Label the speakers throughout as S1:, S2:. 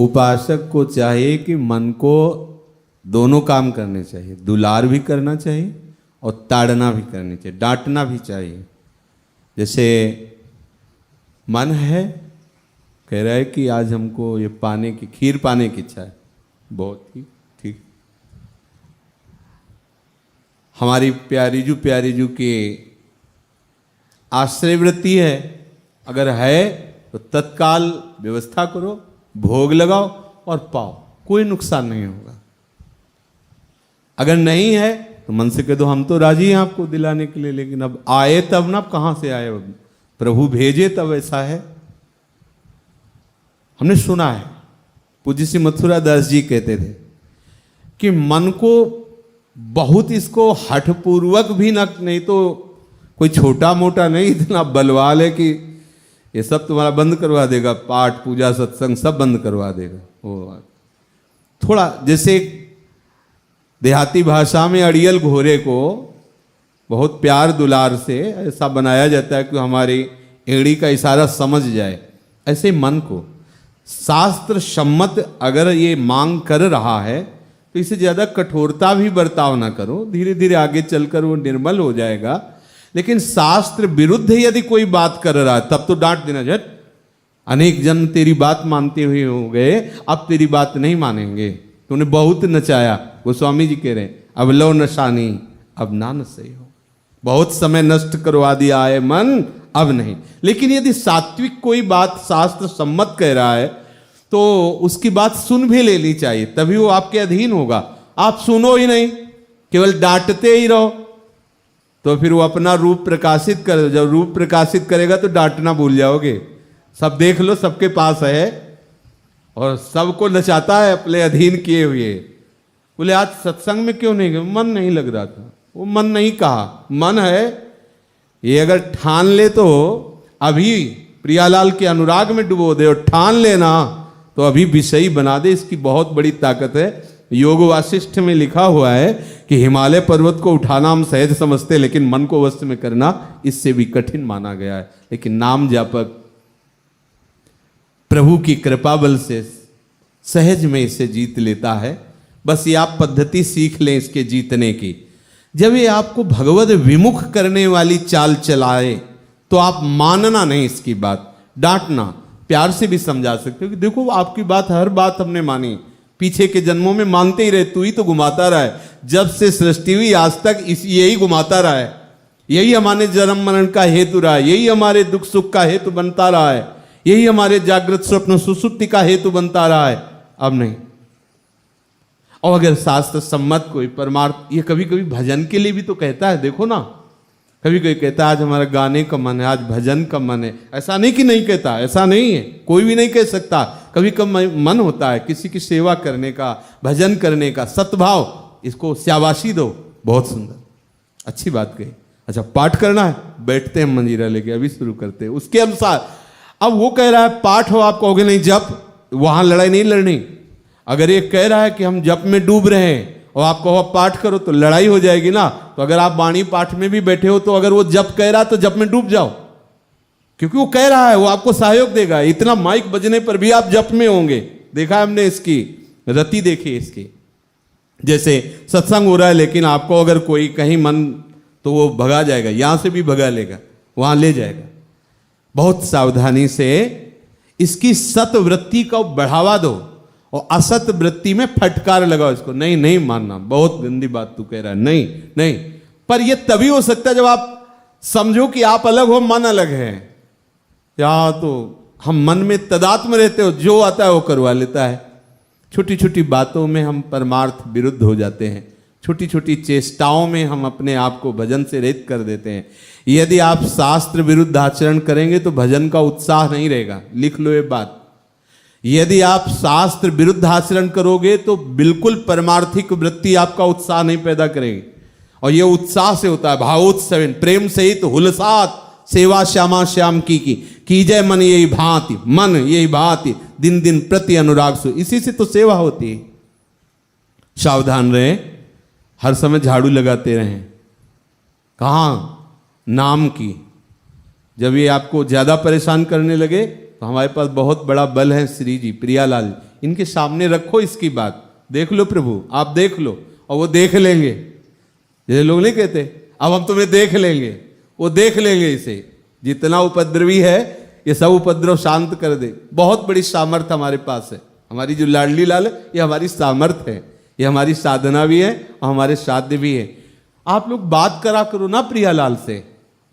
S1: उपासक को चाहिए कि मन को दोनों काम करने चाहिए, दुलार भी करना चाहिए और ताड़ना भी करनी चाहिए, डांटना भी चाहिए। जैसे मन है, कह रहा है कि आज हमको ये पाने की खीर पाने की इच्छा है, बहुत ही ठीक। हमारी प्यारीजू की आश्रय वृत्ति है, अगर है तो तत्काल व्यवस्था करो, भोग लगाओ और पाओ, कोई नुकसान नहीं होगा। अगर नहीं है तो मन से कह दो हम तो राजी हैं आपको दिलाने के लिए, लेकिन अब आए तब ना, कहां से आए, प्रभु भेजे तब ऐसा है। हमने सुना है, पूज्य श्री मथुरा दास जी कहते थे कि मन को बहुत इसको हठपूर्वक भी न, नहीं तो कोई छोटा मोटा नहीं, इतना बलवाल है कि ये सब तुम्हारा बंद करवा देगा, पाठ पूजा सत्संग सब बंद करवा देगा। वो थोड़ा जैसे देहाती भाषा में अड़ियल घोड़े को बहुत प्यार दुलार से ऐसा बनाया जाता है कि हमारी एड़ी का इशारा समझ जाए, ऐसे मन को शास्त्र सम्मत अगर ये मांग कर रहा है तो इसे ज़्यादा कठोरता भी बर्ताव ना करो, धीरे धीरे आगे चलकर वो निर्मल हो जाएगा। लेकिन शास्त्र विरुद्ध यदि कोई बात कर रहा है तब तो डांट देना, झट अनेक जन तेरी बात मानते हुए हो गए, अब तेरी बात नहीं मानेंगे, तूने बहुत नचाया। गोस्वामी जी कह रहे हैं अब लो नशानी अब ना नशे हो, बहुत समय नष्ट करवा दिया है मन, अब नहीं। लेकिन यदि सात्विक कोई बात शास्त्र सम्मत कह रहा है तो उसकी बात सुन भी लेनी चाहिए, तभी वो आपके अधीन होगा। आप सुनो ही नहीं, केवल डांटते ही रहो तो फिर वो अपना रूप प्रकाशित कर, जब रूप प्रकाशित करेगा तो डांटना भूल जाओगे। सब देख लो, सबके पास है और सबको नचाता है अपने अधीन किए हुए। बोले आज सत्संग में क्यों नहीं गए, मन नहीं लग रहा था। वो मन नहीं कहा, मन है ये अगर ठान ले तो अभी प्रियालाल के अनुराग में डुबो दे, और ठान लेना तो अभी विषयी बना दे, इसकी बहुत बड़ी ताकत है। योग वासिष्ठ में लिखा हुआ है कि हिमालय पर्वत को उठाना हम सहज समझते, लेकिन मन को वश में करना इससे भी कठिन माना गया है। लेकिन नाम जापक प्रभु की कृपा बल से सहज में इसे जीत लेता है। बस ये आप पद्धति सीख लें इसके जीतने की। जब ये आपको भगवत विमुख करने वाली चाल चलाए तो आप मानना नहीं इसकी बात, डांटना, प्यार से भी समझा सकते हो कि देखो आपकी बात, हर बात हमने मानी, पीछे के जन्मों में मानते ही रहे, तू ही तो घुमाता रहा है, जब से सृष्टि हुई आज तक यही घुमाता रहा है, यही हमारे जन्म मरण का हेतु रहा है, यही हमारे दुख सुख का हेतु बनता रहा है, यही हमारे जागृत स्वप्न सुसुप्ति का हेतु बनता रहा है, अब नहीं। और अगर शास्त्र सम्मत कोई परमार्थ, ये कभी कभी भजन के लिए भी तो कहता है, देखो ना, कभी कोई कहता है आज हमारा गाने का मन है, आज भजन का मन है, ऐसा नहीं कि नहीं कहता, ऐसा नहीं है, कोई भी नहीं कह सकता। कभी कभी मन होता है किसी की सेवा करने का, भजन करने का, सद्भाव, इसको शाबाशी दो, बहुत सुंदर, अच्छी बात कही। अच्छा पाठ करना है, बैठते हैं मंजीरा लेके, अभी शुरू करते हैं उसके अनुसार। अब वो कह रहा है पाठ हो, आप कहोगे नहीं जप, वहां लड़ाई नहीं लड़नी। अगर ये कह रहा है कि हम जप में डूब रहे हैं और आप कहो पाठ करो तो लड़ाई हो जाएगी ना। तो अगर आप वाणी पाठ में भी बैठे हो तो अगर वो जप कह रहा है तो जप में डूब जाओ, क्योंकि वो कह रहा है, वो आपको सहयोग देगा। इतना माइक बजने पर भी आप जप में होंगे, देखा है हमने इसकी रति देखी इसकी। जैसे सत्संग हो रहा है लेकिन आपको अगर कोई कहीं मन, तो वो भगा जाएगा, यहां से भी भगा लेगा, वहां ले जाएगा। बहुत सावधानी से इसकी सत वृत्ति को बढ़ावा दो और असत वृत्ति में फटकार लगाओ इसको, नहीं नहीं मानना, बहुत गंदी बात तू कह रहा है, नहीं नहीं। पर यह तभी हो सकता है जब आप समझो कि आप अलग हो, मन अलग है। या तो हम मन में तदात्म रहते हो, जो आता है वो करवा लेता है। छोटी छोटी बातों में हम परमार्थ विरुद्ध हो जाते हैं, छोटी छोटी चेष्टाओं में हम अपने आप को भजन से रहित कर देते हैं। यदि आप शास्त्र विरुद्ध आचरण करेंगे तो भजन का उत्साह नहीं रहेगा, लिख लो ये बात। यदि आप शास्त्र विरुद्ध आचरण करोगे तो बिल्कुल परमार्थिक वृत्ति आपका उत्साह नहीं पैदा करेगी। और यह उत्साह से होता है, भावोत्सव, प्रेम सहित हुलसात सेवा श्यामा श्याम की जय मन यही भांति, मन यही भांति दिन दिन प्रति अनुराग सो, इसी से तो सेवा होती है। सावधान रहे, हर समय झाड़ू लगाते रहें। कहाँ नाम की, जब ये आपको ज्यादा परेशान करने लगे तो हमारे पास बहुत बड़ा बल है, श्री जी प्रियालाल, इनके सामने रखो इसकी बात, देख लो प्रभु, आप देख लो, और वो देख लेंगे। जैसे लोग नहीं कहते अब हम तुम्हें देख लेंगे, वो देख लेंगे इसे। जितना उपद्रवी है ये सब उपद्रव शांत कर दे। बहुत बड़ी सामर्थ्य हमारे पास है। हमारी जो लाडली लाल है ये हमारी सामर्थ्य है, ये हमारी साधना भी है और हमारे साध्य भी है। आप लोग बात करा करो ना प्रियालाल से,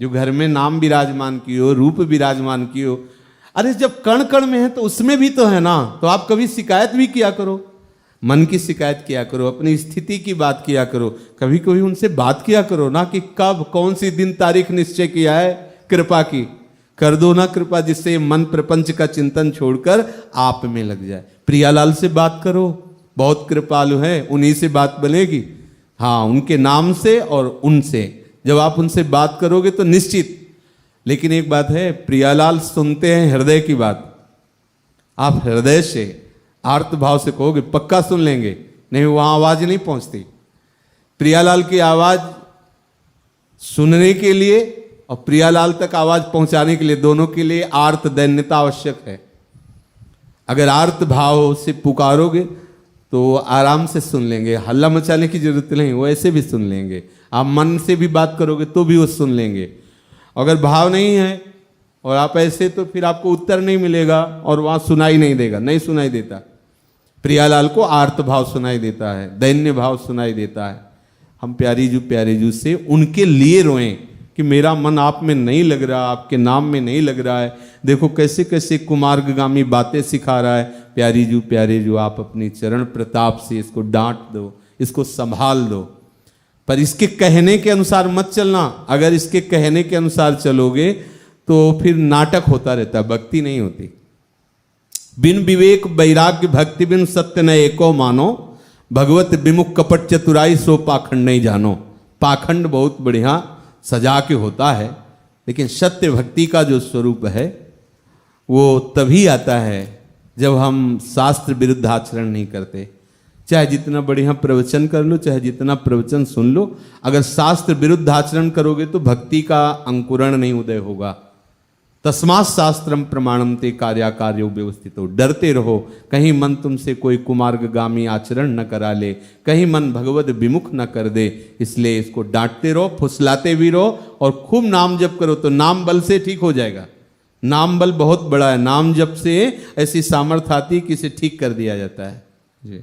S1: जो घर में नाम विराजमान की हो, रूप विराजमान की हो। अरे जब कण कण में है तो उसमें भी तो है ना, तो आप कभी शिकायत भी किया करो, मन की शिकायत किया करो, अपनी स्थिति की बात किया करो, कभी कभी उनसे बात किया करो ना कि कब कौन सी दिन तारीख निश्चय किया है कृपा की। कर दो ना कृपा, जिससे मन प्रपंच का चिंतन छोड़कर आप में लग जाए। प्रियालाल से बात करो, बहुत कृपालु है, उन्हीं से बात बनेगी। हाँ, उनके नाम से और उनसे जब आप उनसे बात करोगे तो निश्चित। लेकिन एक बात है, प्रियालाल सुनते हैं हृदय की बात। आप हृदय से आर्त भाव से कहोगे पक्का सुन लेंगे, नहीं वहां आवाज नहीं पहुंचती। प्रियालाल की आवाज सुनने के लिए और प्रियालाल तक आवाज पहुंचाने के लिए, दोनों के लिए आर्त दैन्यता आवश्यक है। अगर आर्त भाव से पुकारोगे तो आराम से सुन लेंगे, हल्ला मचाने की जरूरत नहीं, वो ऐसे भी सुन लेंगे। आप मन से भी बात करोगे तो भी वो सुन लेंगे। अगर भाव नहीं है और आप ऐसे, तो फिर आपको उत्तर नहीं मिलेगा और वहां सुनाई नहीं देगा, नहीं सुनाई देता। प्रियालाल को आर्त भाव सुनाई देता है, दैन्य भाव सुनाई देता है। हम प्यारी जू से उनके लिए रोएं कि मेरा मन आप में नहीं लग रहा, आपके नाम में नहीं लग रहा है। देखो कैसे कैसे कुमार्गगामी बातें सिखा रहा है। प्यारे जू आप अपनी चरण प्रताप से इसको डांट दो, इसको संभाल दो, पर इसके कहने के अनुसार मत चलना। अगर इसके कहने के अनुसार चलोगे तो फिर नाटक होता रहता, भक्ति नहीं होती। बिन विवेक वैराग्य भक्ति बिन सत्य न एको मानो, भगवत विमुख कपट चतुराई सो पाखंड नहीं जानो। पाखंड बहुत बढ़िया सजा के होता है, लेकिन सत्य भक्ति का जो स्वरूप है वो तभी आता है जब हम शास्त्र विरुद्ध आचरण नहीं करते। चाहे जितना बढ़िया प्रवचन कर लो, चाहे जितना प्रवचन सुन लो, अगर शास्त्र विरुद्ध आचरण करोगे तो भक्ति का अंकुरण नहीं उदय होगा। तस्मात् शास्त्रम प्रमाणम ते कार्याकार्यो व्यवस्थितो। डरते रहो कहीं मन तुमसे कोई कुमार्गगामी आचरण न करा ले, कहीं मन भगवत विमुख न कर दे। इसलिए इसको डांटते रहो, फुसलाते भी रहो और खूब नाम जप करो, तो नाम बल से ठीक हो जाएगा। नाम बल बहुत बड़ा है, नाम जप से ऐसी सामर्थ्य आती कि इसे ठीक कर दिया जाता है जी।